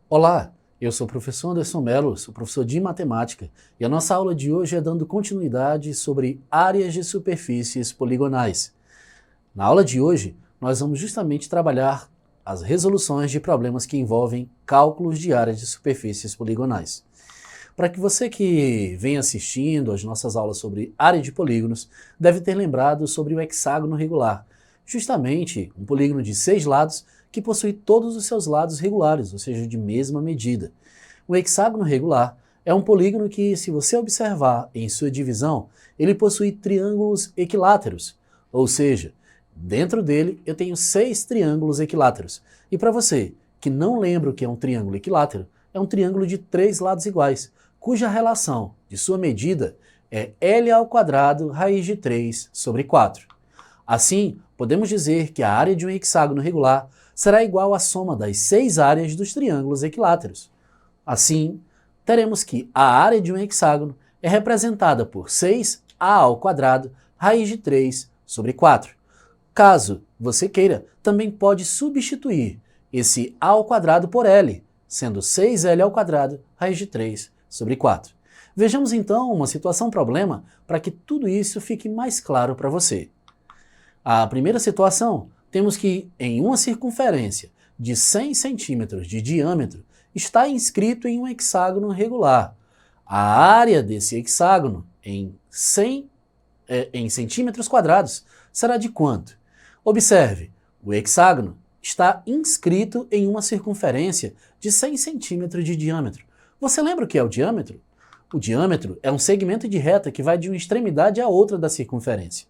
Olá, eu sou o professor Anderson Mello, sou professor de matemática e a nossa aula de hoje é dando continuidade sobre áreas de superfícies poligonais. Na aula de hoje, nós vamos justamente trabalhar as resoluções de problemas que envolvem cálculos de áreas de superfícies poligonais. Para que você que vem assistindo às nossas aulas sobre área de polígonos, deve ter lembrado sobre o hexágono regular, justamente um polígono de 6 lados que possui todos os seus lados regulares, ou seja, de mesma medida. O hexágono regular é um polígono que, se você observar em sua divisão, ele possui triângulos equiláteros, ou seja, dentro dele eu tenho 6 triângulos equiláteros. E para você que não lembra o que é um triângulo equilátero, é um triângulo de 3 lados iguais, cuja relação de sua medida é L² raiz de 3 sobre 4. Assim, podemos dizer que a área de um hexágono regular será igual à soma das 6 áreas dos triângulos equiláteros. Assim, teremos que a área de um hexágono é representada por 6a² raiz de 3 sobre 4. Caso você queira, também pode substituir esse a² por L, sendo 6L² raiz de 3 sobre 4. Vejamos então uma situação-problema para que tudo isso fique mais claro para você. A primeira situação, temos que em uma circunferência de 100 centímetros de diâmetro está inscrito em um hexágono regular. A área desse hexágono em centímetros quadrados será de quanto? Observe, o hexágono está inscrito em uma circunferência de 100 centímetros de diâmetro. Você lembra o que é o diâmetro? O diâmetro é um segmento de reta que vai de uma extremidade à outra da circunferência.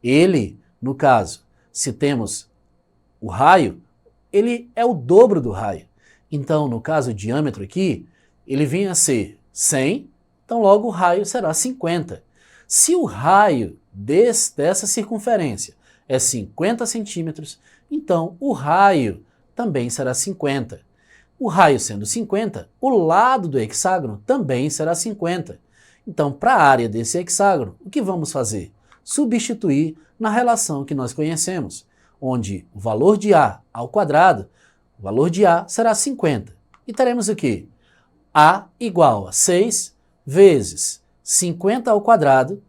Ele, no caso, se temos o raio, ele é o dobro do raio. Então, no caso, o diâmetro aqui, ele vem a ser 100, então logo o raio será 50. Se o raio dessa circunferência é 50 centímetros, então o raio também será 50. O raio sendo 50, o lado do hexágono também será 50. Então, para a área desse hexágono, o que vamos fazer? Substituir na relação que nós conhecemos, onde o valor de a² o valor de a será 50. E teremos o quê? A igual a 6 vezes 50²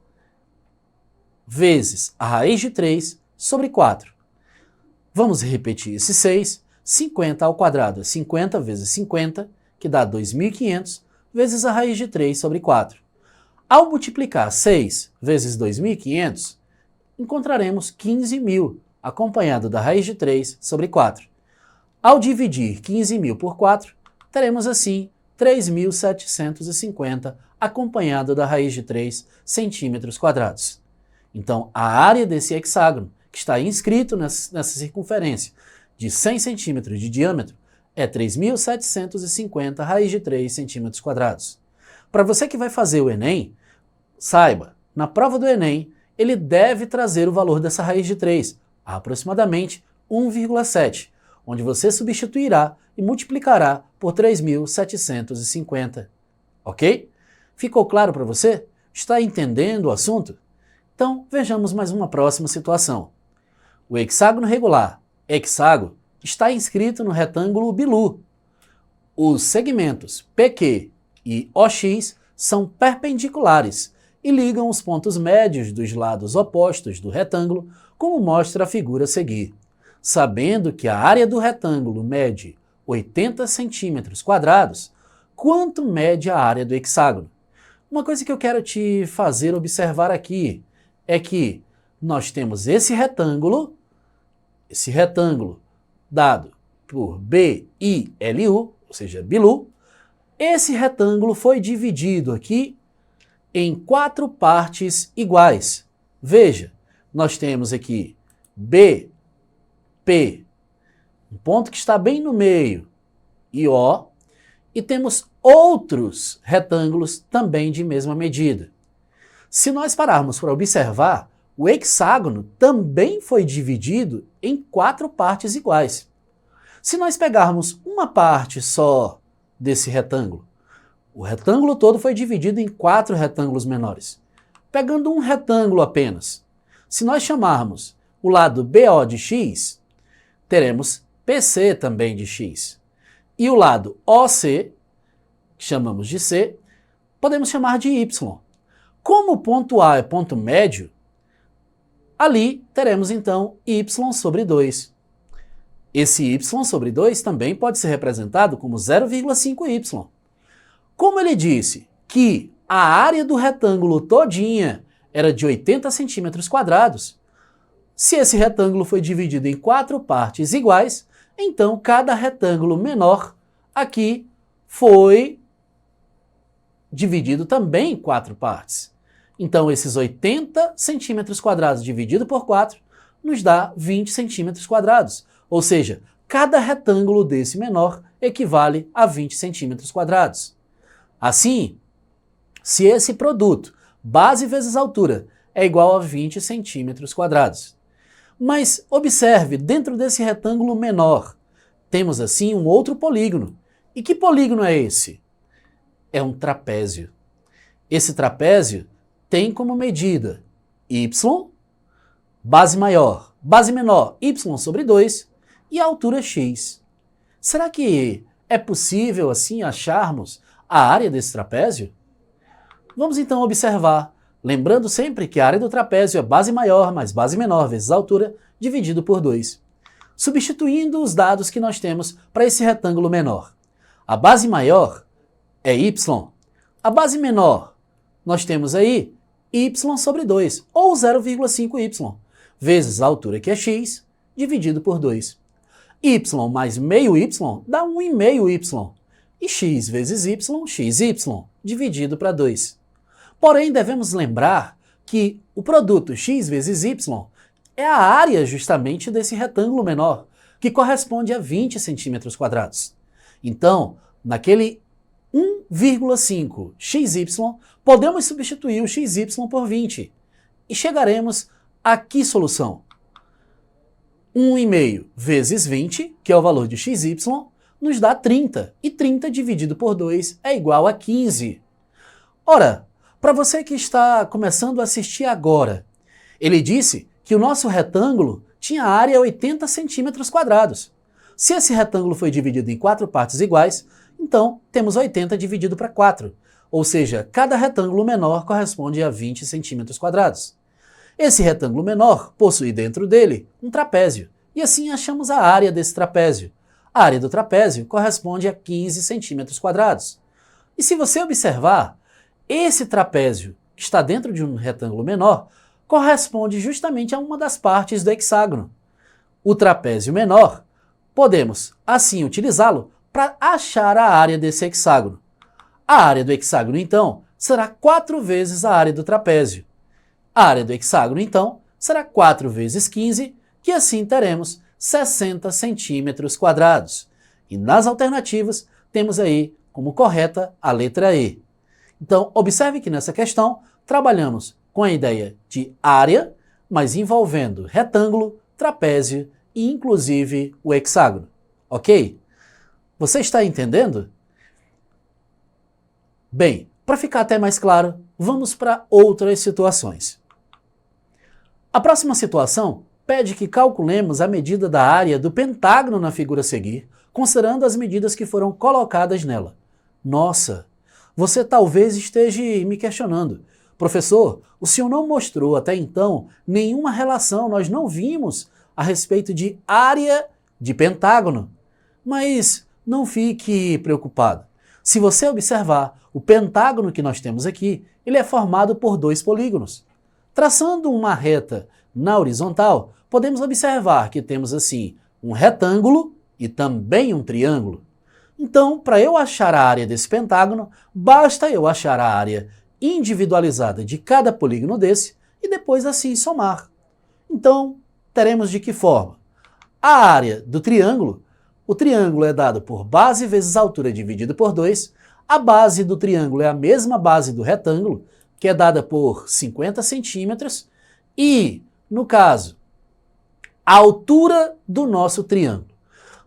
vezes a raiz de 3 sobre 4. Vamos repetir esse 6. 50² é 50 vezes 50, que dá 2.500, vezes a raiz de 3 sobre 4. Ao multiplicar 6 vezes 2.500, encontraremos 15.000, acompanhado da raiz de 3 sobre 4. Ao dividir 15.000 por 4, teremos assim 3.750, acompanhado da raiz de 3 centímetros quadrados. Então, a área desse hexágono, que está inscrito nessa circunferência de 100 centímetros de diâmetro, é 3.750 raiz de 3 centímetros quadrados. Para você que vai fazer o Enem, saiba, na prova do Enem, ele deve trazer o valor dessa raiz de 3, aproximadamente 1,7, onde você substituirá e multiplicará por 3.750. Ok? Ficou claro para você? Está entendendo o assunto? Então, vejamos mais uma próxima situação. O hexágono regular, hexágono, está inscrito no retângulo bilu. Os segmentos PQ e OX são perpendiculares e ligam os pontos médios dos lados opostos do retângulo, como mostra a figura a seguir. Sabendo que a área do retângulo mede 80 centímetros quadrados, quanto mede a área do hexágono? Uma coisa que eu quero te fazer observar aqui é que nós temos esse retângulo dado por BILU, ou seja, bilu. Esse retângulo foi dividido aqui em 4 partes iguais. Veja, nós temos aqui BP, um ponto que está bem no meio, e O, e temos outros retângulos também de mesma medida. Se nós pararmos para observar, o hexágono também foi dividido em 4 partes iguais. Se nós pegarmos uma parte só desse retângulo, o retângulo todo foi dividido em 4 retângulos menores. Pegando um retângulo apenas, se nós chamarmos o lado BO de x, teremos PC também de x. e o lado OC, que chamamos de C, podemos chamar de Y. Como o ponto A é ponto médio, ali teremos então y sobre 2. Esse y sobre 2 também pode ser representado como 0,5y. Como ele disse que a área do retângulo todinha era de 80 centímetros quadrados, se esse retângulo foi dividido em 4 partes iguais, então cada retângulo menor aqui foi dividido também em 4 partes. Então esses 80 centímetros quadrados dividido por 4 nos dá 20 centímetros quadrados. Ou seja, cada retângulo desse menor equivale a 20 centímetros quadrados. Assim, se esse produto, base vezes altura, é igual a 20 centímetros quadrados. Mas observe, dentro desse retângulo menor, temos assim um outro polígono. E que polígono é esse? É um trapézio. Esse trapézio tem como medida y, base maior, base menor, y sobre 2, e a altura x. Será que é possível assim acharmos a área desse trapézio? Vamos então observar, lembrando sempre que a área do trapézio é base maior mais base menor vezes altura dividido por 2. Substituindo os dados que nós temos para esse retângulo menor. A base maior é y. A base menor, nós temos aí y sobre 2, ou 0,5y, vezes a altura que é x, dividido por 2. Y mais meio y dá 1,5y. E x vezes y, xy, dividido para 2. Porém, devemos lembrar que o produto x vezes y é a área justamente desse retângulo menor, que corresponde a 20 centímetros quadrados. Então, naquele 1,5 xy, podemos substituir o xy por 20. E chegaremos a que solução? 1,5 vezes 20, que é o valor de xy, nos dá 30. E 30 dividido por 2 é igual a 15. Ora, para você que está começando a assistir agora, ele disse que o nosso retângulo tinha área 80 centímetros quadrados. Se esse retângulo foi dividido em 4 partes iguais, então temos 80 dividido para 4. Ou seja, cada retângulo menor corresponde a 20 centímetros quadrados. Esse retângulo menor possui dentro dele um trapézio, e assim achamos a área desse trapézio. A área do trapézio corresponde a 15 centímetros quadrados. E se você observar, esse trapézio que está dentro de um retângulo menor corresponde justamente a uma das partes do hexágono. O trapézio menor, podemos assim utilizá-lo para achar a área desse hexágono. A área do hexágono, então, será 4 vezes a área do trapézio. A área do hexágono, então, será 4 vezes 15, que assim teremos 60 centímetros quadrados. E nas alternativas, temos aí como correta a letra E. Então, observe que nessa questão, trabalhamos com a ideia de área, mas envolvendo retângulo, trapézio e inclusive o hexágono. Ok? Você está entendendo? Bem, para ficar até mais claro, vamos para outras situações. A próxima situação pede que calculemos a medida da área do pentágono na figura a seguir, considerando as medidas que foram colocadas nela. Nossa, você talvez esteja me questionando. Professor, o senhor não mostrou até então nenhuma relação, nós não vimos a respeito de área de pentágono. Mas não fique preocupado. Se você observar, o pentágono que nós temos aqui, ele é formado por 2 polígonos. Traçando uma reta na horizontal, podemos observar que temos assim um retângulo e também um triângulo. Então, para eu achar a área desse pentágono, basta eu achar a área individualizada de cada polígono desse e depois assim somar. Então, teremos de que forma? A área do triângulo, o triângulo é dado por base vezes altura dividido por 2, a base do triângulo é a mesma base do retângulo, que é dada por 50 centímetros, e, no caso, a altura do nosso triângulo.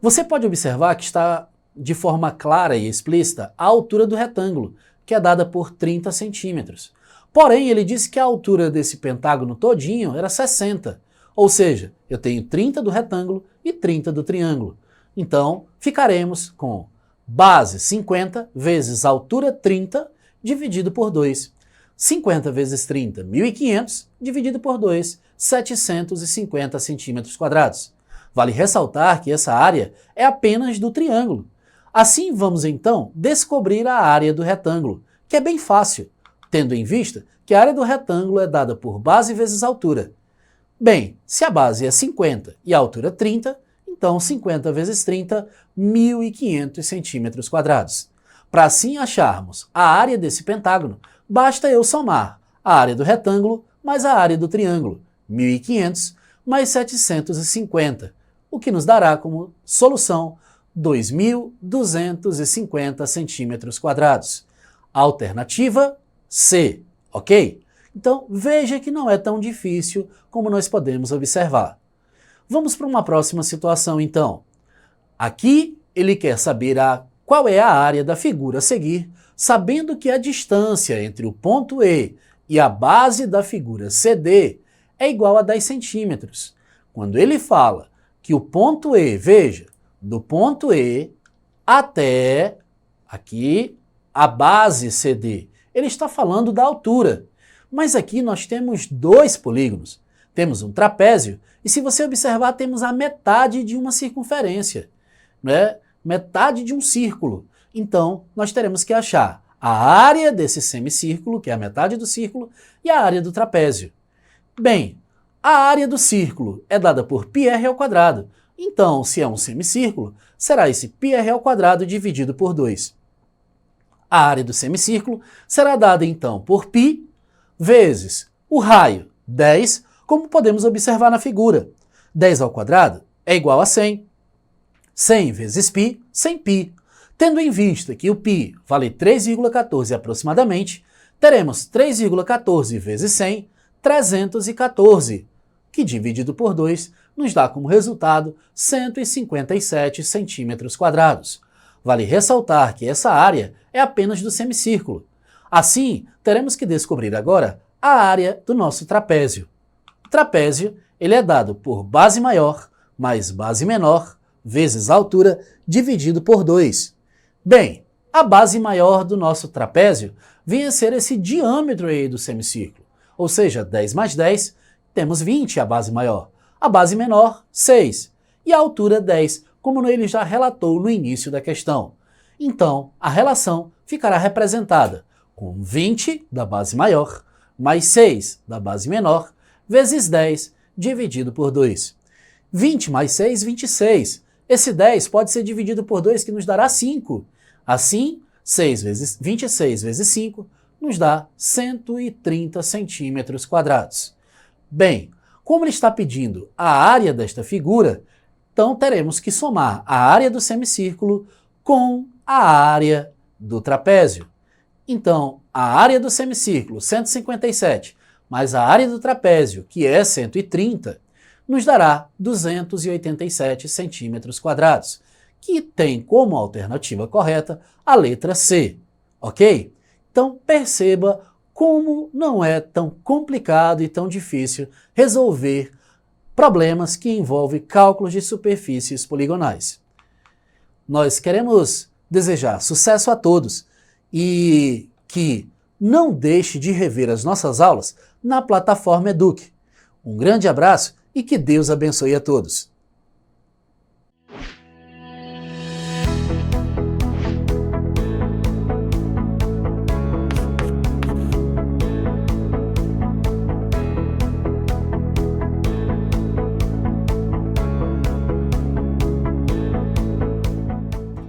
Você pode observar que está de forma clara e explícita a altura do retângulo, que é dada por 30 centímetros. Porém, ele disse que a altura desse pentágono todinho era 60, ou seja, eu tenho 30 do retângulo e 30 do triângulo. Então, ficaremos com Base 50 vezes altura 30 dividido por 2. 50 vezes 30, 1.500, dividido por 2, 750 centímetros quadrados. Vale ressaltar que essa área é apenas do triângulo. Assim, vamos então descobrir a área do retângulo, que é bem fácil, tendo em vista que a área do retângulo é dada por base vezes altura. Bem, se a base é 50 e a altura 30, então 50 vezes 30, 1.500 centímetros quadrados. Para assim acharmos a área desse pentágono, basta eu somar a área do retângulo mais a área do triângulo, 1.500 mais 750, o que nos dará como solução 2.250 centímetros quadrados. Alternativa C, ok? Então veja que não é tão difícil como nós podemos observar. Vamos para uma próxima situação então. Aqui ele quer saber qual é a área da figura a seguir, sabendo que a distância entre o ponto E e a base da figura CD é igual a 10 centímetros. Quando ele fala que o ponto E, veja, do ponto E até aqui a base CD, ele está falando da altura. Mas aqui nós temos dois polígonos. Temos um trapézio e, se você observar, temos a metade de uma circunferência, né? Metade de um círculo. Então, nós teremos que achar a área desse semicírculo, que é a metade do círculo, e a área do trapézio. Bem, a área do círculo é dada por πr ao quadrado. Então, se é um semicírculo, será esse πr ao quadrado dividido por 2. A área do semicírculo será dada, então, por π vezes o raio, 10, como podemos observar na figura. 10 ao quadrado é igual a 100. 100 vezes π, 100π. Tendo em vista que o π vale 3,14 aproximadamente, teremos 3,14 vezes 100, 314, que dividido por 2 nos dá como resultado 157 centímetros quadrados. Vale ressaltar que essa área é apenas do semicírculo. Assim, teremos que descobrir agora a área do nosso trapézio. O trapézio ele é dado por base maior mais base menor vezes altura dividido por 2. Bem, a base maior do nosso trapézio vem a ser esse diâmetro aí do semicírculo. Ou seja, 10 mais 10, temos 20 a base maior. A base menor, 6. E a altura, 10, como ele já relatou no início da questão. Então, a relação ficará representada com 20 da base maior mais 6 da base menor vezes 10 dividido por 2. 20 mais 6, 26. Esse 10 pode ser dividido por 2, que nos dará 5. Assim, 26 vezes 5 nos dá 130 centímetros quadrados. Bem, como ele está pedindo a área desta figura, então teremos que somar a área do semicírculo com a área do trapézio. Então, a área do semicírculo, 157, mais a área do trapézio, que é 130, nos dará 287 centímetros quadrados, que tem como alternativa correta a letra C, ok? Então perceba como não é tão complicado e tão difícil resolver problemas que envolvem cálculos de superfícies poligonais. Nós queremos desejar sucesso a todos e que não deixe de rever as nossas aulas na plataforma Eduque. Um grande abraço e que Deus abençoe a todos.